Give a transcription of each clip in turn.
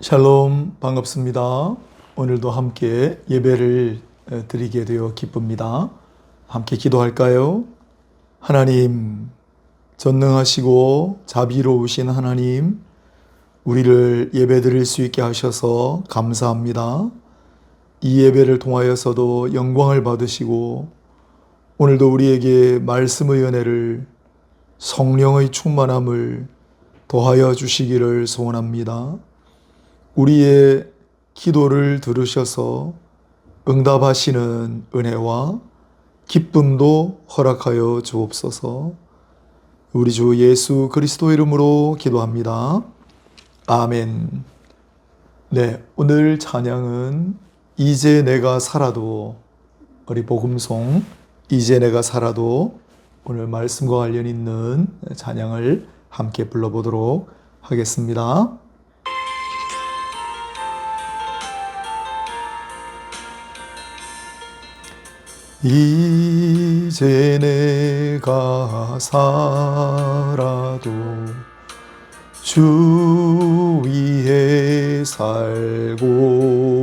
샬롬, 반갑습니다. 오늘도 함께 예배를 드리게 되어 기쁩니다. 함께 기도할까요? 하나님, 전능하시고 자비로우신 하나님, 우리를 예배 드릴 수 있게 하셔서 감사합니다. 이 예배를 통하여서도 영광을 받으시고 오늘도 우리에게 말씀의 은혜를, 성령의 충만함을 더하여 주시기를 소원합니다. 우리의 기도를 들으셔서 응답하시는 은혜와 기쁨도 허락하여 주옵소서. 우리 주 예수 그리스도 이름으로 기도합니다. 아멘. 네, 오늘 찬양은 이제 내가 살아도, 우리 복음송 이제 내가 살아도 오늘 말씀과 관련 있는 찬양을 함께 불러보도록 하겠습니다. 이제 내가 살아도 주 위에 살고,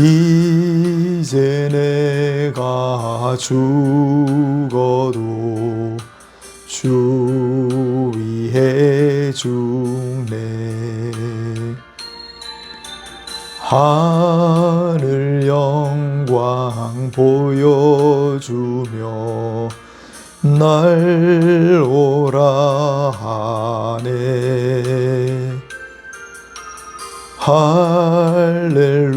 이제 내가 죽어도 주 위에 죽네. 하늘 영광 보여주며 날 오라 하네. 할렐루야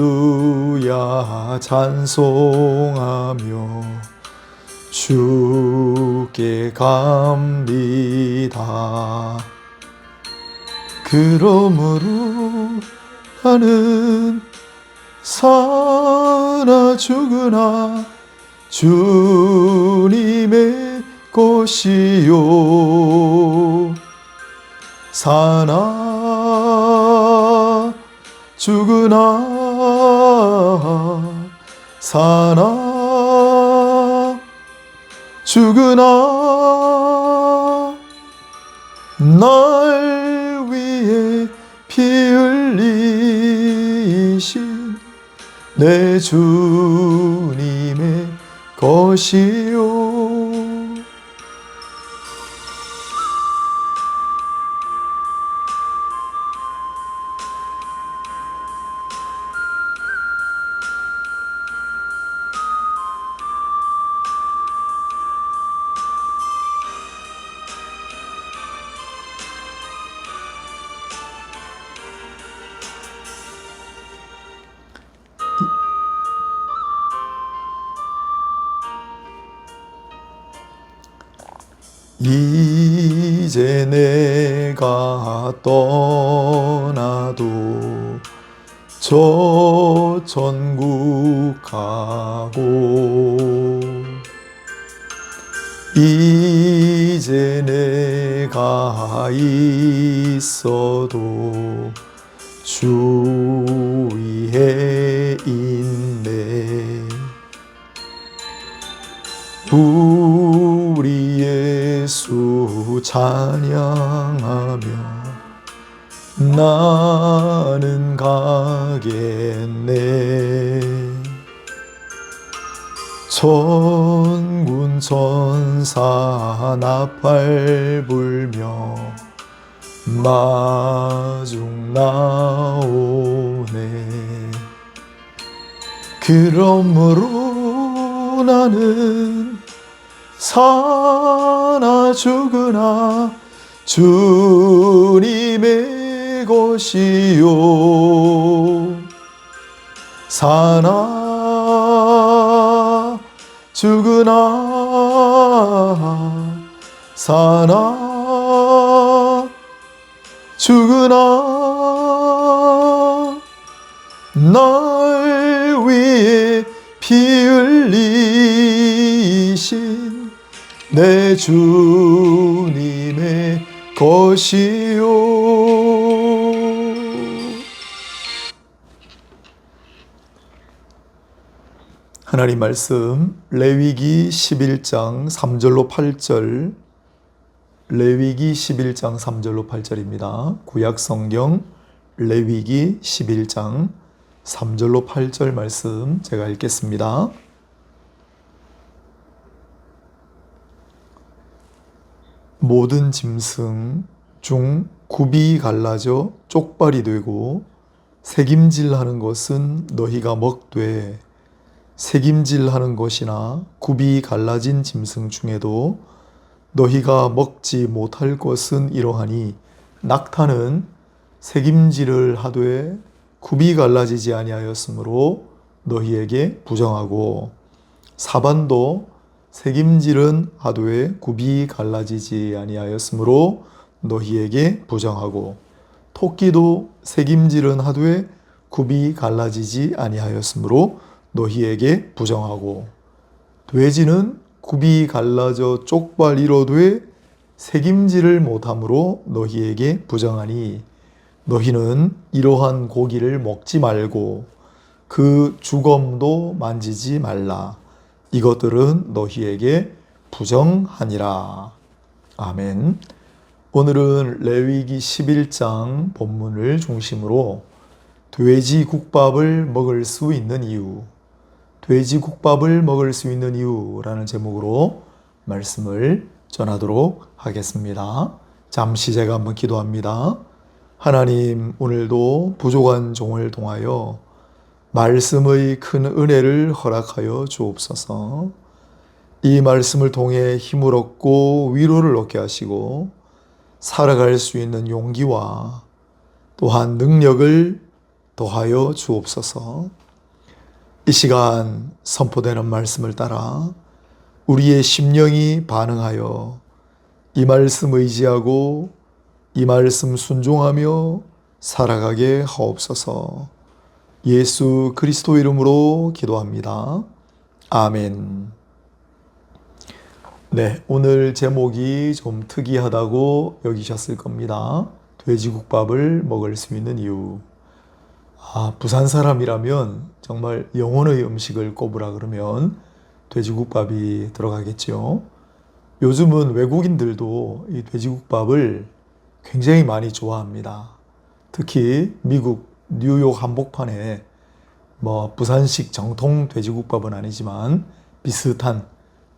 찬송하며 주께 갑니다. 그러므로 나는 사나 죽으나 주님의 것이요. 사나 죽으나 사나 죽으나 날 위해 피 흘리신 내 주님의 것이요. 이제 내가 떠나도 저 천국 가고, 이제 내가 있어도 주 위에 있네. 우리 예수 찬양하며 나는 가겠네. 천군 천사 나팔 불며 마중 나오네. 그러므로 나는 사나 죽으나 주님의 것이요. 사나 죽으나 사나 죽으나 날 위해 피 흘리신 내 주님의 것이요. 하나님 말씀 레위기 11장 3절로 8절 레위기 11장 3절로 8절입니다. 구약성경 레위기 11장 3절로 8절 말씀 제가 읽겠습니다. 모든 짐승 중 굽이 갈라져 쪽발이 되고 새김질하는 것은 너희가 먹되 새김질하는 것이나 굽이 갈라진 짐승 중에도 너희가 먹지 못할 것은 이러하니 낙타는 새김질을 하되 굽이 갈라지지 아니하였으므로 너희에게 부정하고 사반도 새김질은 하되 굽이 갈라지지 아니하였으므로 너희에게 부정하고 토끼도 새김질은 하되 굽이 갈라지지 아니하였으므로 너희에게 부정하고 돼지는 굽이 갈라져 쪽발이로되 새김질을 못함으로 너희에게 부정하니 너희는 이러한 고기를 먹지 말고 그 주검도 만지지 말라. 이것들은 너희에게 부정하니라. 아멘. 오늘은 레위기 11장 본문을 중심으로 돼지국밥을 먹을 수 있는 이유, 돼지국밥을 먹을 수 있는 이유라는 제목으로 말씀을 전하도록 하겠습니다. 잠시 제가 한번 기도합니다. 하나님, 오늘도 부족한 종을 통하여 말씀의 큰 은혜를 허락하여 주옵소서. 이 말씀을 통해 힘을 얻고 위로를 얻게 하시고 살아갈 수 있는 용기와 또한 능력을 더하여 주옵소서. 이 시간 선포되는 말씀을 따라 우리의 심령이 반응하여 이 말씀 의지하고 이 말씀 순종하며 살아가게 하옵소서. 예수 그리스도 이름으로 기도합니다. 아멘. 네, 오늘 제목이 좀 특이하다고 여기셨을 겁니다. 돼지국밥을 먹을 수 있는 이유. 부산 사람이라면 정말 영혼의 음식을 꼽으라 그러면 돼지국밥이 들어가겠죠. 요즘은 외국인들도 이 돼지국밥을 굉장히 많이 좋아합니다. 특히 미국 뉴욕 한복판에 부산식 정통 돼지국밥은 아니지만 비슷한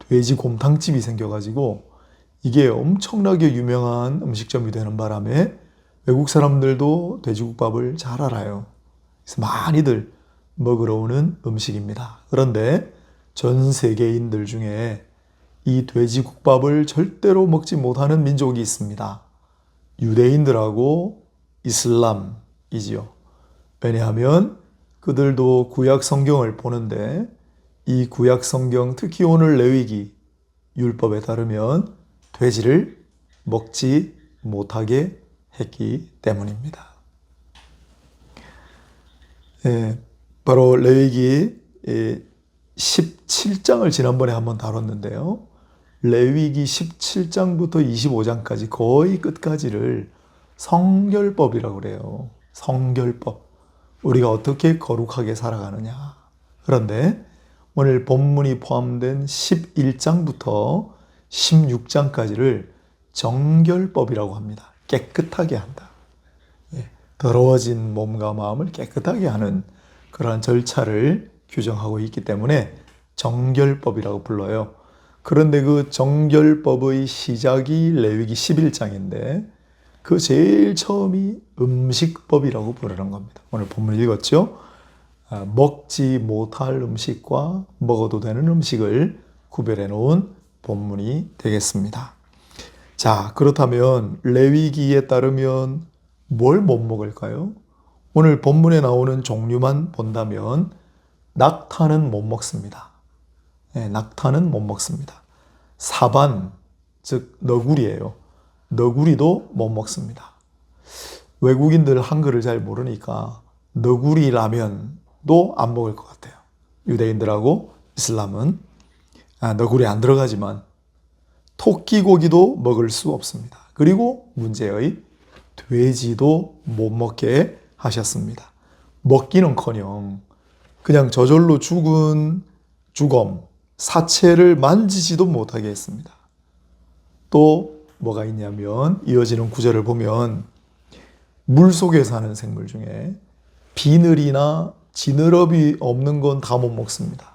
돼지곰탕집이 생겨가지고 이게 엄청나게 유명한 음식점이 되는 바람에 외국 사람들도 돼지국밥을 잘 알아요. 그래서 많이들 먹으러 오는 음식입니다. 그런데 전 세계인들 중에 이 돼지국밥을 절대로 먹지 못하는 민족이 있습니다. 유대인들하고 이슬람이지요. 왜냐하면 그들도 구약 성경을 보는데 이 구약 성경, 특히 오늘 레위기 율법에 따르면 돼지를 먹지 못하게 했기 때문입니다. 바로 레위기 17장을 지난번에 한번 다뤘는데요. 레위기 17장부터 25장까지 거의 끝까지를 성결법이라고 그래요. 성결법. 우리가 어떻게 거룩하게 살아가느냐. 그런데 오늘 본문이 포함된 11장부터 16장까지를 정결법이라고 합니다. 깨끗하게 한다. 더러워진 몸과 마음을 깨끗하게 하는 그러한 절차를 규정하고 있기 때문에 정결법이라고 불러요. 그런데 그 정결법의 시작이 레위기 11장인데 그 제일 처음이 음식법이라고 부르는 겁니다. 오늘 본문 읽었죠? 먹지 못할 음식과 먹어도 되는 음식을 구별해 놓은 본문이 되겠습니다. 자, 그렇다면 레위기에 따르면 뭘 못 먹을까요? 오늘 본문에 나오는 종류만 본다면 낙타는 못 먹습니다. 낙타는 못 먹습니다. 사반, 즉 너구리예요. 너구리도 못 먹습니다. 외국인들 한글을 잘 모르니까 너구리 라면도 안 먹을 것 같아요. 유대인들하고 이슬람은 너구리 안 들어가지만 토끼고기도 먹을 수 없습니다. 그리고 문제의 돼지도 못 먹게 하셨습니다. 먹기는커녕 그냥 저절로 죽은 주검, 사체를 만지지도 못하게 했습니다. 또 뭐가 있냐면 이어지는 구절을 보면 물속에 사는 생물 중에 비늘이나 지느러미 없는 건 다 못 먹습니다.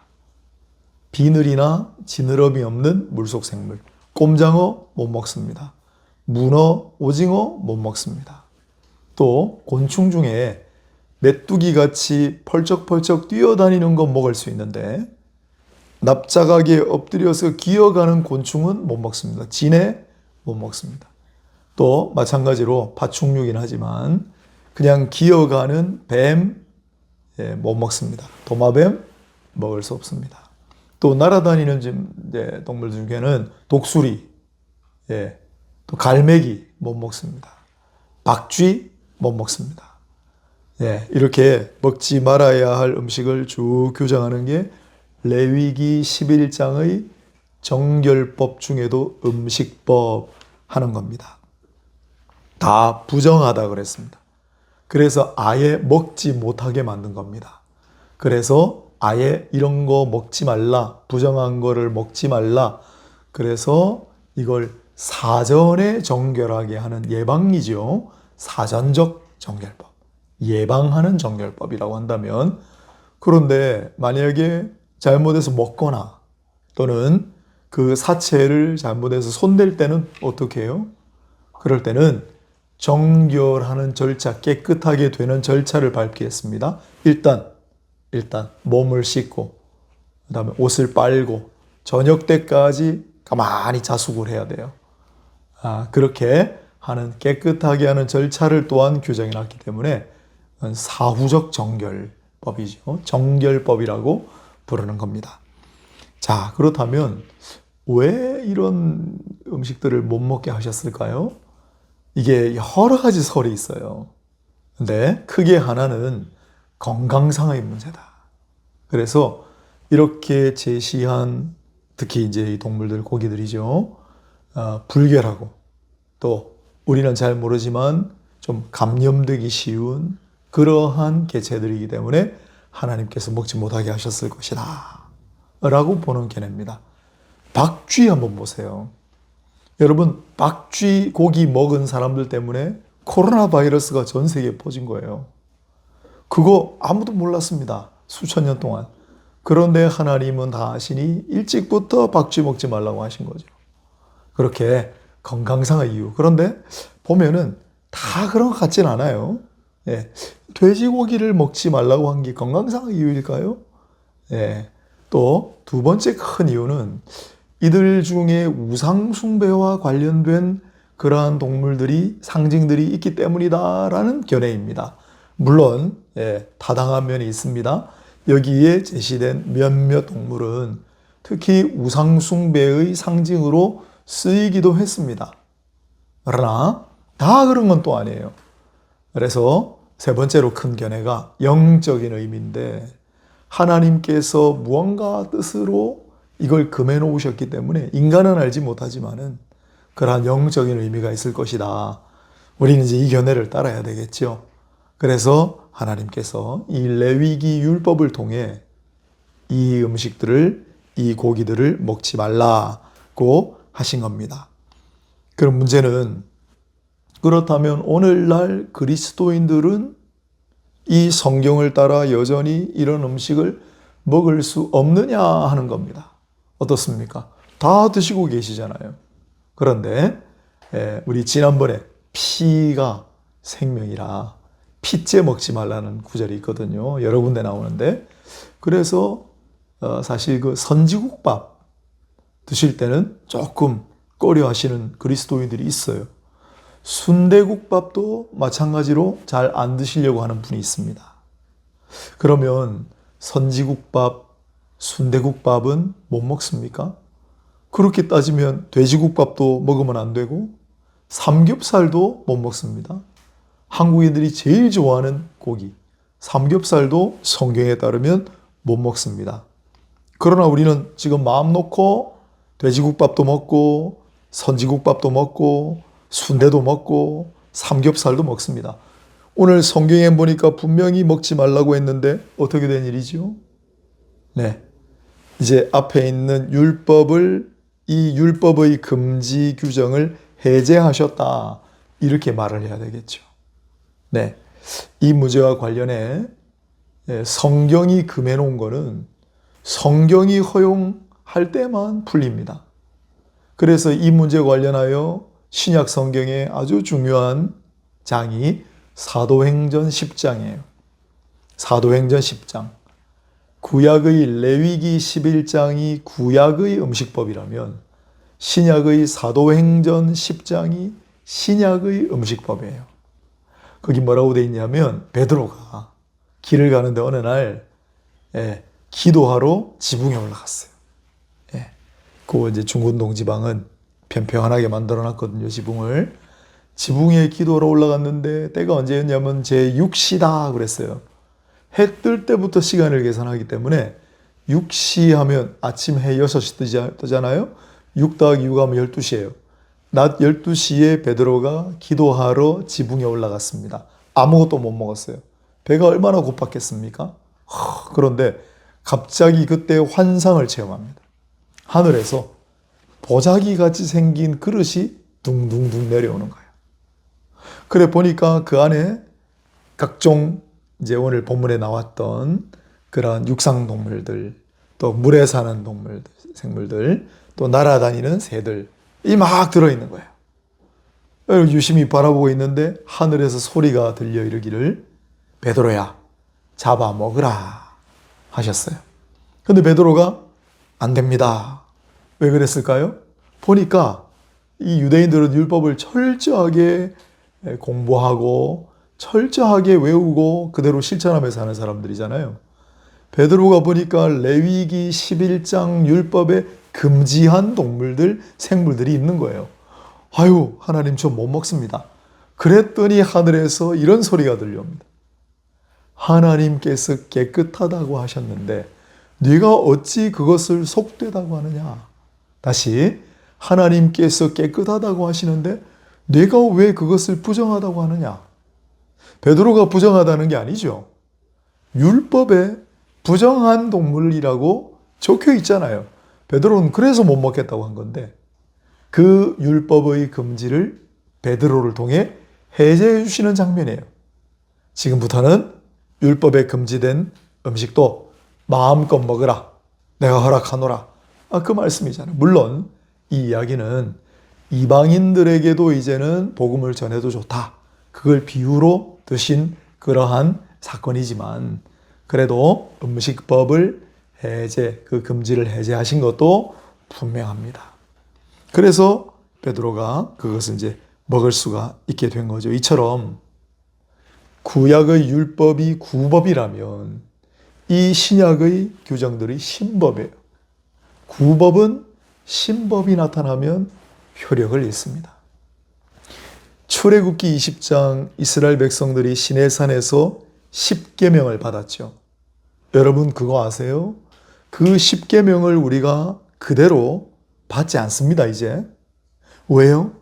비늘이나 지느러미 없는 물속 생물. 꼼장어 못 먹습니다. 문어, 오징어 못 먹습니다. 또 곤충 중에 메뚜기 같이 펄쩍펄쩍 뛰어다니는 건 먹을 수 있는데 납작하게 엎드려서 기어가는 곤충은 못 먹습니다. 진해 못 먹습니다. 또 마찬가지로 파충류긴 하지만 그냥 기어가는 뱀 못 먹습니다. 도마뱀 먹을 수 없습니다. 또 날아다니는 동물 중에는 독수리, 또 갈매기 못 먹습니다. 박쥐 못 먹습니다. 이렇게 먹지 말아야 할 음식을 쭉 규정하는 게 레위기 11장의 정결법 중에도 음식법 하는 겁니다. 다 부정하다 그랬습니다. 그래서 아예 먹지 못하게 만든 겁니다. 그래서 아예 이런 거 먹지 말라, 부정한 거를 먹지 말라. 그래서 이걸 사전에 정결하게 하는 예방이죠. 사전적 정결법. 예방하는 정결법이라고 한다면, 그런데 만약에 잘못해서 먹거나 또는 그 사체를 잘못해서 손댈 때는 어떻게 해요? 그럴 때는 정결하는 절차, 깨끗하게 되는 절차를 밟겠습니다. 일단 몸을 씻고 그다음에 옷을 빨고 저녁 때까지 가만히 자숙을 해야 돼요. 그렇게 하는 깨끗하게 하는 절차를 또한 규정해 놨기 때문에 사후적 정결법이죠. 정결법이라고 부르는 겁니다. 자, 그렇다면 왜 이런 음식들을 못 먹게 하셨을까요? 이게 여러 가지 설이 있어요. 근데 크게 하나는 건강상의 문제다. 그래서 이렇게 제시한 특히 이제 이 동물들, 고기들이죠. 불결하고 또 우리는 잘 모르지만 좀 감염되기 쉬운 그러한 개체들이기 때문에 하나님께서 먹지 못하게 하셨을 것이다 라고 보는 견해입니다. 박쥐 한번 보세요. 여러분, 박쥐 고기 먹은 사람들 때문에 코로나 바이러스가 전 세계에 퍼진 거예요. 그거 아무도 몰랐습니다. 수천 년 동안. 그런데 하나님은 다 아시니 일찍부터 박쥐 먹지 말라고 하신 거죠. 그렇게 건강상의 이유. 그런데 보면은 다 그런 것 같진 않아요. 돼지고기를 먹지 말라고 한 게 건강상의 이유일까요? 또 두 번째 큰 이유는 이들 중에 우상 숭배와 관련된 그러한 동물들이, 상징들이 있기 때문이다라는 견해입니다. 물론 타당한 면이 있습니다. 여기에 제시된 몇몇 동물은 특히 우상 숭배의 상징으로 쓰이기도 했습니다. 그러나 다 그런 건 또 아니에요. 그래서 세 번째로 큰 견해가 영적인 의미인데, 하나님께서 무언가 뜻으로 이걸 금해 놓으셨기 때문에 인간은 알지 못하지만은 그러한 영적인 의미가 있을 것이다. 우리는 이제 이 견해를 따라야 되겠죠. 그래서 하나님께서 이 레위기 율법을 통해 이 음식들을, 이 고기들을 먹지 말라고 하신 겁니다. 그럼 문제는, 그렇다면 오늘날 그리스도인들은 이 성경을 따라 여전히 이런 음식을 먹을 수 없느냐 하는 겁니다. 어떻습니까? 다 드시고 계시잖아요. 그런데 우리 지난번에 피가 생명이라 피째 먹지 말라는 구절이 있거든요. 여러 군데 나오는데, 그래서 사실 그 선지국밥 드실 때는 조금 꺼려 하시는 그리스도인들이 있어요. 순대국밥도 마찬가지로 잘 안 드시려고 하는 분이 있습니다. 그러면 선지국밥, 순대국밥은 못 먹습니까? 그렇게 따지면 돼지국밥도 먹으면 안 되고 삼겹살도 못 먹습니다. 한국인들이 제일 좋아하는 고기, 삼겹살도 성경에 따르면 못 먹습니다. 그러나 우리는 지금 마음 놓고 돼지국밥도 먹고 선지국밥도 먹고 순대도 먹고 삼겹살도 먹습니다. 오늘 성경에 보니까 분명히 먹지 말라고 했는데 어떻게 된 일이죠? 이제 앞에 있는 율법을, 이 율법의 금지 규정을 해제하셨다. 이렇게 말을 해야 되겠죠. 네. 이 문제와 관련해 성경이 금해 놓은 거는 성경이 허용할 때만 풀립니다. 그래서 이 문제와 관련하여 신약 성경의 아주 중요한 장이 사도행전 10장이에요. 사도행전 10장. 구약의 레위기 11장이 구약의 음식법이라면 신약의 사도행전 10장이 신약의 음식법이에요. 거기 뭐라고 돼 있냐면 베드로가 길을 가는데 어느 날 기도하러 지붕에 올라갔어요. 그 이제 중군동 지방은 평평하게 만들어 놨거든요, 지붕을. 지붕에 기도하러 올라갔는데 때가 언제였냐면 제6시다 그랬어요. 해 뜰 때부터 시간을 계산하기 때문에 6시 하면 아침 해 6시 뜨잖아요. 6 더하기 6 하면 12시예요. 낮 12시에 베드로가 기도하러 지붕에 올라갔습니다. 아무것도 못 먹었어요. 배가 얼마나 고팠겠습니까? 그런데 갑자기 그때 환상을 체험합니다. 하늘에서 보자기 같이 생긴 그릇이 둥둥둥 내려오는 거예요. 그래 보니까 그 안에 각종 이제 오늘 본문에 나왔던 그런 육상동물들, 또 물에 사는 동물들, 생물들, 또 날아다니는 새들, 이 막 들어있는 거예요. 유심히 바라보고 있는데 하늘에서 소리가 들려 이르기를 베드로야, 잡아 먹으라 하셨어요. 근데 베드로가 안 됩니다. 왜 그랬을까요? 보니까 이 유대인들은 율법을 철저하게 공부하고 철저하게 외우고 그대로 실천하며 사는 사람들이잖아요. 베드로가 보니까 레위기 11장 율법에 금지한 동물들, 생물들이 있는 거예요. 아유, 하나님 저 못 먹습니다. 그랬더니 하늘에서 이런 소리가 들려옵니다. 하나님께서 깨끗하다고 하셨는데 네가 어찌 그것을 속되다고 하느냐. 다시, 하나님께서 깨끗하다고 하시는데 네가 왜 그것을 부정하다고 하느냐. 베드로가 부정하다는 게 아니죠. 율법에 부정한 동물이라고 적혀 있잖아요. 베드로는 그래서 못 먹겠다고 한 건데 그 율법의 금지를 베드로를 통해 해제해 주시는 장면이에요. 지금부터는 율법에 금지된 음식도 마음껏 먹으라. 내가 허락하노라. 그 말씀이잖아요. 물론 이 이야기는 이방인들에게도 이제는 복음을 전해도 좋다. 그걸 비유로 드신 그러한 사건이지만 그래도 음식법을 그 금지를 해제하신 것도 분명합니다. 그래서 베드로가 그것을 이제 먹을 수가 있게 된 거죠. 이처럼 구약의 율법이 구법이라면 이 신약의 규정들이 신법이에요. 구법은 신법이 나타나면 효력을 잃습니다. 출애굽기 20장 이스라엘 백성들이 시내산에서 10계명을 받았죠. 여러분 그거 아세요? 그 10계명을 우리가 그대로 받지 않습니다, 이제. 왜요?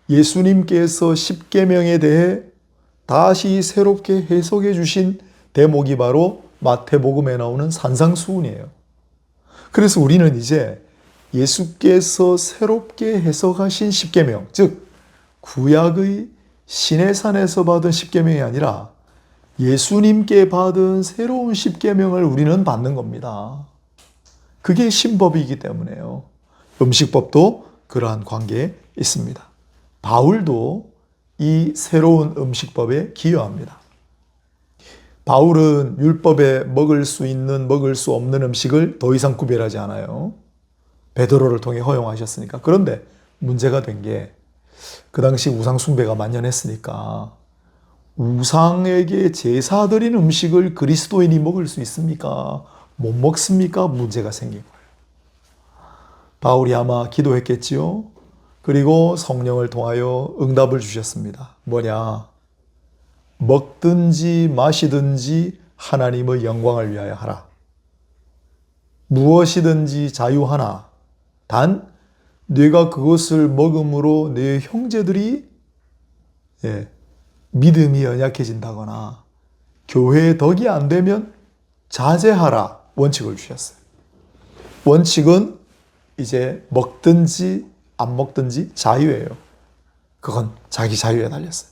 예수님께서 10계명에 대해 다시 새롭게 해석해 주신 대목이 바로 마태복음에 나오는 산상수훈이에요. 그래서 우리는 이제 예수께서 새롭게 해석하신 10계명, 즉 구약의 시내산에서 받은 10계명이 아니라 예수님께 받은 새로운 10계명을 우리는 받는 겁니다. 그게 신법이기 때문에요. 음식법도 그러한 관계에 있습니다. 바울도 이 새로운 음식법에 기여합니다. 바울은 율법에 먹을 수 있는, 먹을 수 없는 음식을 더 이상 구별하지 않아요. 베드로를 통해 허용하셨으니까. 그런데 문제가 된 게 그 당시 우상 숭배가 만연했으니까 우상에게 제사 드린 음식을 그리스도인이 먹을 수 있습니까? 못 먹습니까? 문제가 생긴 거예요. 바울이 아마 기도했겠지요. 그리고 성령을 통하여 응답을 주셨습니다. 뭐냐? 먹든지 마시든지 하나님의 영광을 위하여 하라. 무엇이든지 자유하나 단 네가 그것을 먹음으로 네 형제들이 믿음이 연약해진다거나 교회의 덕이 안 되면 자제하라 원칙을 주셨어요. 원칙은 이제 먹든지 안 먹든지 자유예요. 그건 자기 자유에 달렸어요.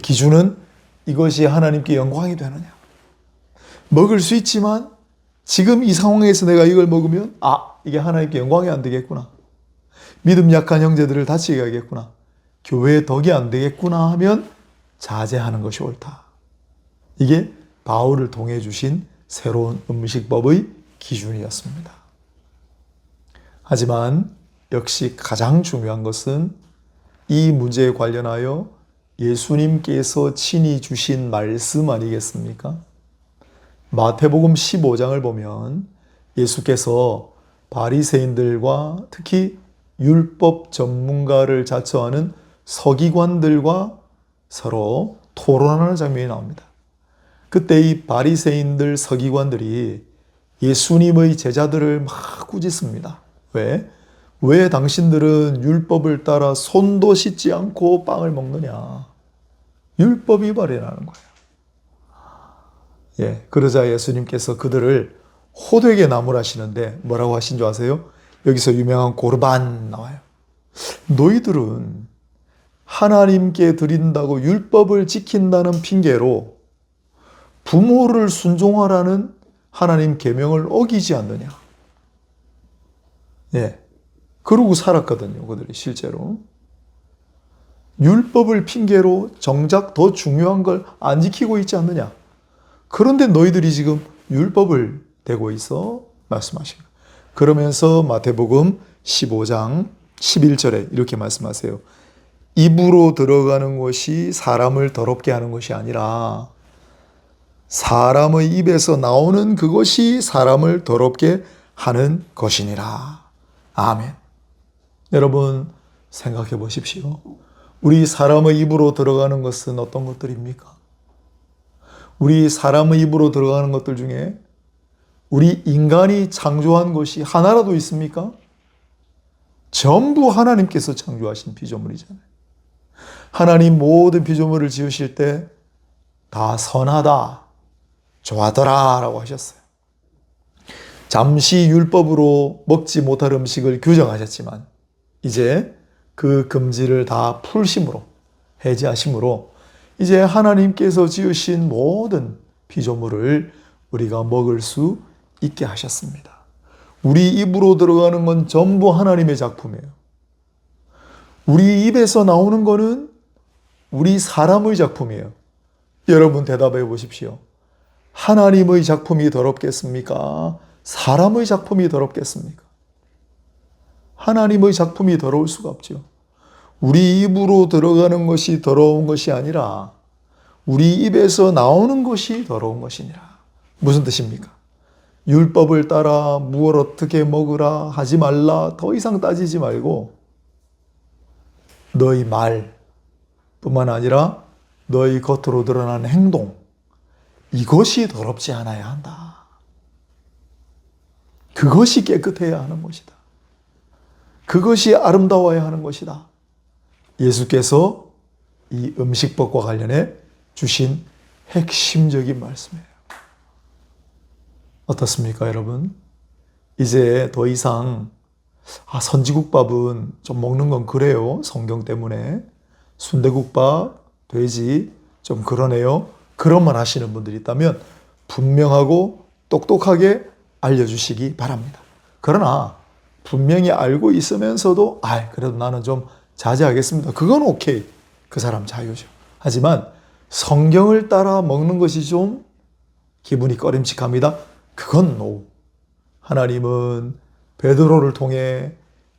기준은 이것이 하나님께 영광이 되느냐. 먹을 수 있지만 지금 이 상황에서 내가 이걸 먹으면 이게 하나님께 영광이 안 되겠구나. 믿음 약한 형제들을 다치게 하겠구나. 교회에 덕이 안 되겠구나 하면 자제하는 것이 옳다. 이게 바울을 통해 주신 새로운 음식법의 기준이었습니다. 하지만 역시 가장 중요한 것은 이 문제에 관련하여 예수님께서 친히 주신 말씀 아니겠습니까? 마태복음 15장을 보면 예수께서 바리새인들과 특히 율법 전문가를 자처하는 서기관들과 서로 토론하는 장면이 나옵니다. 그때 이 바리새인들 서기관들이 예수님의 제자들을 막 꾸짖습니다. 왜 당신들은 율법을 따라 손도 씻지 않고 빵을 먹느냐? 율법 위반이라는 거예요. 그러자 예수님께서 그들을 호되게 나무라시는데 뭐라고 하신 줄 아세요? 여기서 유명한 고르반 나와요. 너희들은 하나님께 드린다고 율법을 지킨다는 핑계로 부모를 순종하라는 하나님 계명을 어기지 않느냐. 그러고 살았거든요. 그들이 실제로. 율법을 핑계로 정작 더 중요한 걸 안 지키고 있지 않느냐. 그런데 너희들이 지금 율법을 대고 있어 말씀하신 거예요. 그러면서 마태복음 15장 11절에 이렇게 말씀하세요. 입으로 들어가는 것이 사람을 더럽게 하는 것이 아니라 사람의 입에서 나오는 그것이 사람을 더럽게 하는 것이니라. 아멘. 여러분 생각해 보십시오. 우리 사람의 입으로 들어가는 것은 어떤 것들입니까? 우리 사람의 입으로 들어가는 것들 중에 우리 인간이 창조한 것이 하나라도 있습니까? 전부 하나님께서 창조하신 피조물이잖아요. 하나님 모든 피조물을 지으실 때 다 선하다, 좋아하더라 라고 하셨어요. 잠시 율법으로 먹지 못할 음식을 규정하셨지만 이제 그 금지를 다 풀심으로, 해제하심으로 이제 하나님께서 지으신 모든 피조물을 우리가 먹을 수 있게 하셨습니다. 우리 입으로 들어가는 건 전부 하나님의 작품이에요. 우리 입에서 나오는 거는 우리 사람의 작품이에요. 여러분 대답해 보십시오. 하나님의 작품이 더럽겠습니까? 사람의 작품이 더럽겠습니까? 하나님의 작품이 더러울 수가 없죠. 우리 입으로 들어가는 것이 더러운 것이 아니라 우리 입에서 나오는 것이 더러운 것이니라. 무슨 뜻입니까? 율법을 따라 무엇 어떻게 먹으라 하지 말라 더 이상 따지지 말고 너희 말뿐만 아니라 너희 겉으로 드러나는 행동 이것이 더럽지 않아야 한다. 그것이 깨끗해야 하는 것이다. 그것이 아름다워야 하는 것이다. 예수께서 이 음식법과 관련해 주신 핵심적인 말씀이에요. 어떻습니까, 여러분? 이제 더 이상 선지국밥은 좀 먹는 건 그래요. 성경 때문에. 순대국밥, 돼지 좀 그러네요. 그런 말 하시는 분들이 있다면 분명하고 똑똑하게 알려주시기 바랍니다. 그러나 분명히 알고 있으면서도 그래도 나는 좀 자제하겠습니다. 그건 오케이. 그 사람 자유죠. 하지만 성경을 따라 먹는 것이 좀 기분이 꺼림칙합니다. 그건 노. 하나님은 베드로를 통해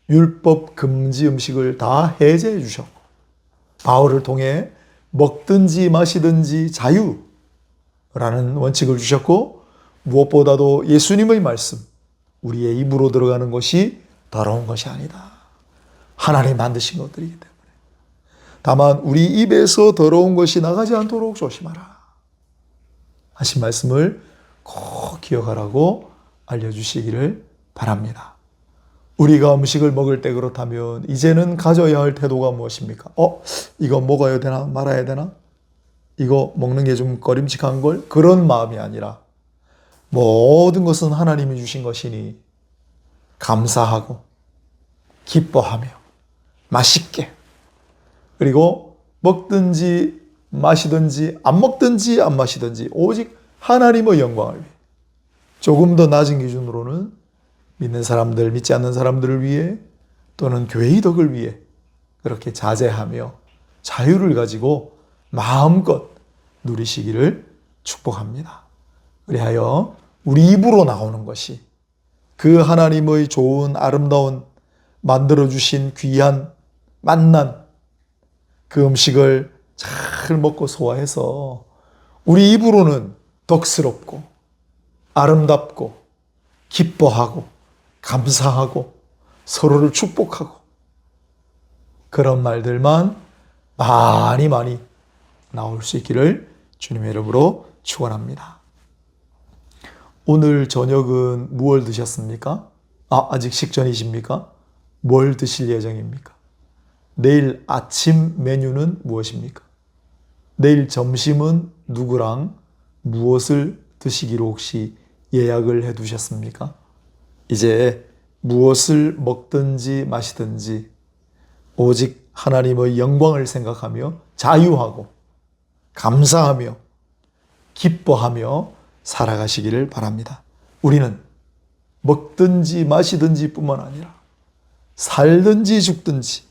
율법 금지 음식을 다 해제해 주셨고 바울을 통해 먹든지 마시든지 자유라는 원칙을 주셨고 무엇보다도 예수님의 말씀 우리의 입으로 들어가는 것이 더러운 것이 아니다. 하나님 만드신 것들이기 때문에 다만 우리 입에서 더러운 것이 나가지 않도록 조심하라 하신 말씀을 꼭 기억하라고 알려주시기를 바랍니다. 우리가 음식을 먹을 때 그렇다면 이제는 가져야 할 태도가 무엇입니까? 이거 먹어야 되나 말아야 되나? 이거 먹는 게 좀 꺼림칙한 걸? 그런 마음이 아니라 모든 것은 하나님이 주신 것이니 감사하고 기뻐하며 맛있게 그리고 먹든지 마시든지 안 먹든지 안 마시든지 오직 하나님의 영광을 위해, 조금 더 낮은 기준으로는 믿는 사람들, 믿지 않는 사람들을 위해 또는 교회의 덕을 위해 그렇게 자제하며 자유를 가지고 마음껏 누리시기를 축복합니다. 그리하여 우리 입으로 나오는 것이 그 하나님의 좋은 아름다운 만들어주신 귀한 만난 그 음식을 잘 먹고 소화해서 우리 입으로는 덕스럽고 아름답고 기뻐하고 감사하고 서로를 축복하고 그런 말들만 많이 많이 나올 수 있기를 주님의 이름으로 축원합니다. 오늘 저녁은 무엇을 드셨습니까? 아직 식전이십니까? 뭘 드실 예정입니까? 내일 아침 메뉴는 무엇입니까? 내일 점심은 누구랑 무엇을 드시기로 혹시 예약을 해 두셨습니까? 이제 무엇을 먹든지 마시든지 오직 하나님의 영광을 생각하며 자유하고 감사하며 기뻐하며 살아가시기를 바랍니다. 우리는 먹든지 마시든지 뿐만 아니라 살든지 죽든지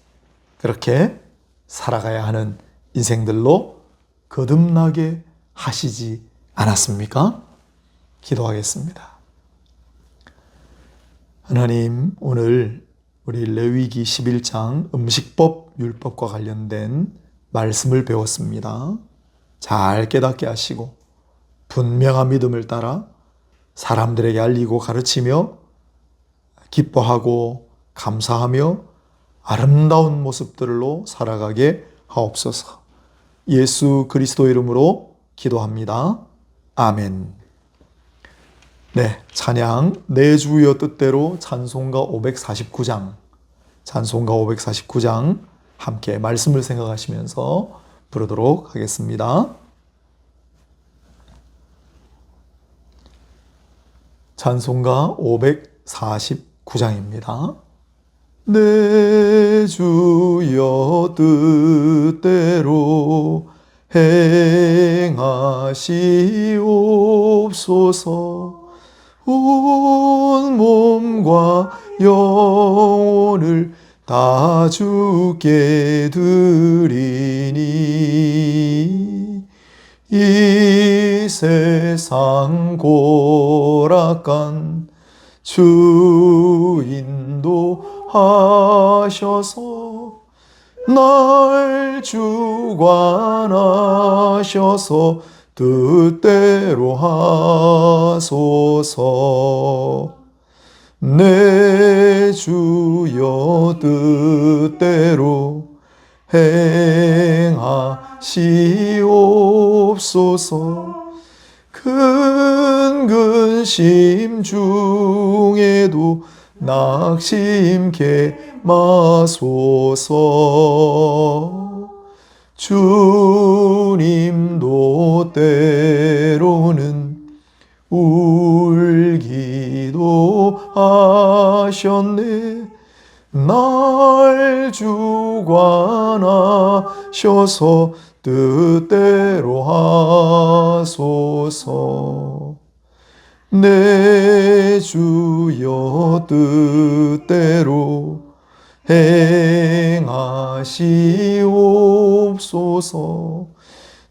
그렇게 살아가야 하는 인생들로 거듭나게 하시지 않았습니까? 기도하겠습니다. 하나님, 오늘 우리 레위기 11장 음식법, 율법과 관련된 말씀을 배웠습니다. 잘 깨닫게 하시고 분명한 믿음을 따라 사람들에게 알리고 가르치며 기뻐하고 감사하며 아름다운 모습들로 살아가게 하옵소서. 예수 그리스도 이름으로 기도합니다. 아멘. 네, 찬양 내 주여 뜻대로 찬송가 549장, 찬송가 549장 함께 말씀을 생각하시면서 부르도록 하겠습니다. 찬송가 549장입니다. 내 주여 뜻대로 행하시옵소서. 온 몸과 영혼을 다 주께 드리니 이 세상 고락간 주 인도하셔서 날 주관하셔서 뜻대로 하소서. 내 주여 뜻대로 행하시옵소서. 큰 근심 중에도 낙심케 마소서. 주님도 때로는 울기도 하셨네. 날 주관하셔서 뜻대로 하소서. 내 주여 뜻대로 행하시옵소서.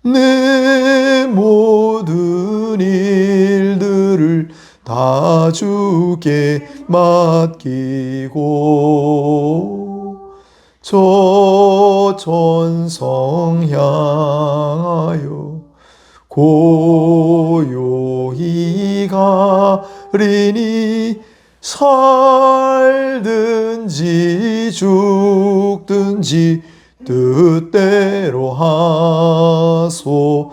내 모든 일들을 다 주께 맡기고 저 천성 향하여 고요히 가리니 살든지 죽든지 뜻대로 하소서.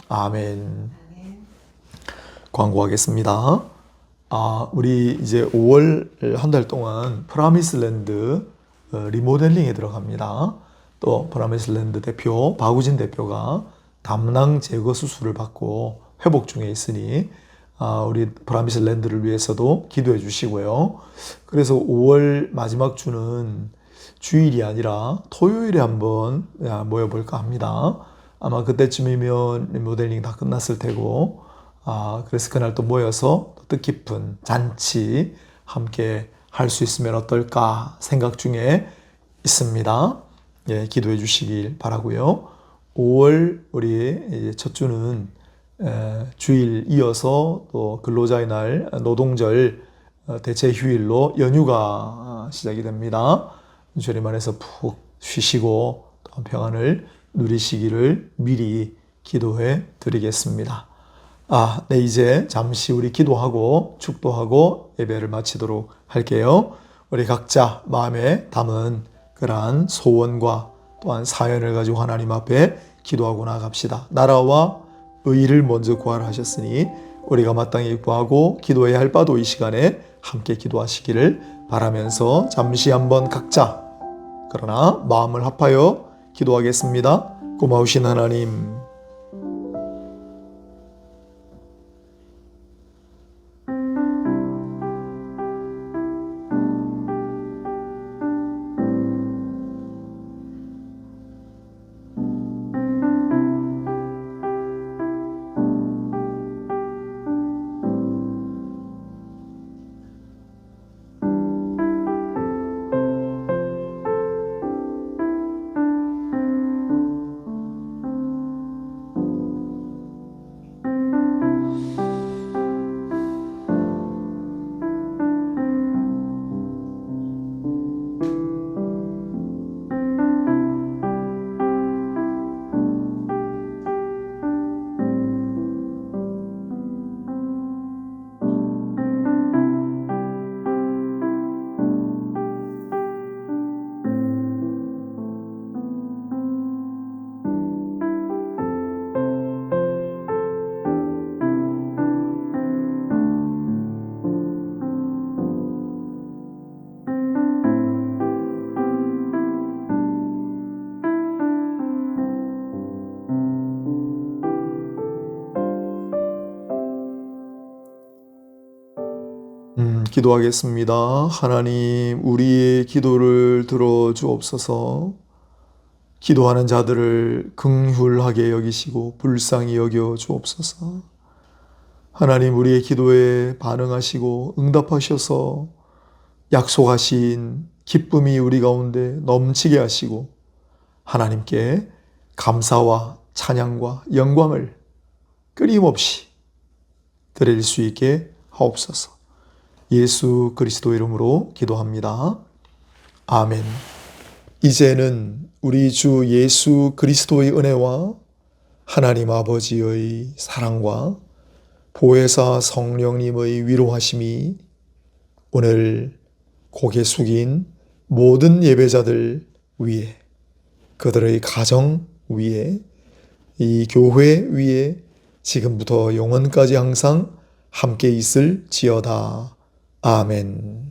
아멘. 광고하겠습니다. 우리 이제 5월 한 달 동안 프라미스랜드 리모델링에 들어갑니다. 또 프라미스랜드 대표 박우진 대표가 담낭 제거 수술을 받고 회복 중에 있으니 우리 프라미스랜드를 위해서도 기도해 주시고요. 그래서 5월 마지막 주는 주일이 아니라 토요일에 한번 모여볼까 합니다. 아마 그때쯤이면 모델링 다 끝났을 테고, 그래서 그날 또 모여서 뜻깊은 잔치 함께 할 수 있으면 어떨까 생각 중에 있습니다. 예, 기도해 주시길 바라고요. 5월 우리 첫 주는 주일 이어서 또 근로자의 날, 노동절 대체 휴일로 연휴가 시작이 됩니다. 주님 안에서 푹 쉬시고 또 평안을 누리시기를 미리 기도해 드리겠습니다. 네, 이제 잠시 우리 기도하고 축도하고 예배를 마치도록 할게요. 우리 각자 마음에 담은 그러한 소원과 또한 사연을 가지고 하나님 앞에 기도하고 나갑시다. 나라와 의를 먼저 구하라 하셨으니 우리가 마땅히 구하고 기도해야 할 바도 이 시간에 함께 기도하시기를 바라면서 잠시 한번 각자 그러나 마음을 합하여 기도하겠습니다. 고마우신 하나님, 기도하겠습니다. 하나님, 우리의 기도를 들어 주옵소서. 기도하는 자들을 긍휼하게 여기시고 불쌍히 여겨 주옵소서. 하나님, 우리의 기도에 반응하시고 응답하셔서 약속하신 기쁨이 우리 가운데 넘치게 하시고 하나님께 감사와 찬양과 영광을 끊임없이 드릴 수 있게 하옵소서. 예수 그리스도 이름으로 기도합니다. 아멘. 이제는 우리 주 예수 그리스도의 은혜와 하나님 아버지의 사랑과 보혜사 성령님의 위로하심이 오늘 고개 숙인 모든 예배자들 위에, 그들의 가정 위에, 이 교회 위에 지금부터 영원까지 항상 함께 있을지어다. 아멘.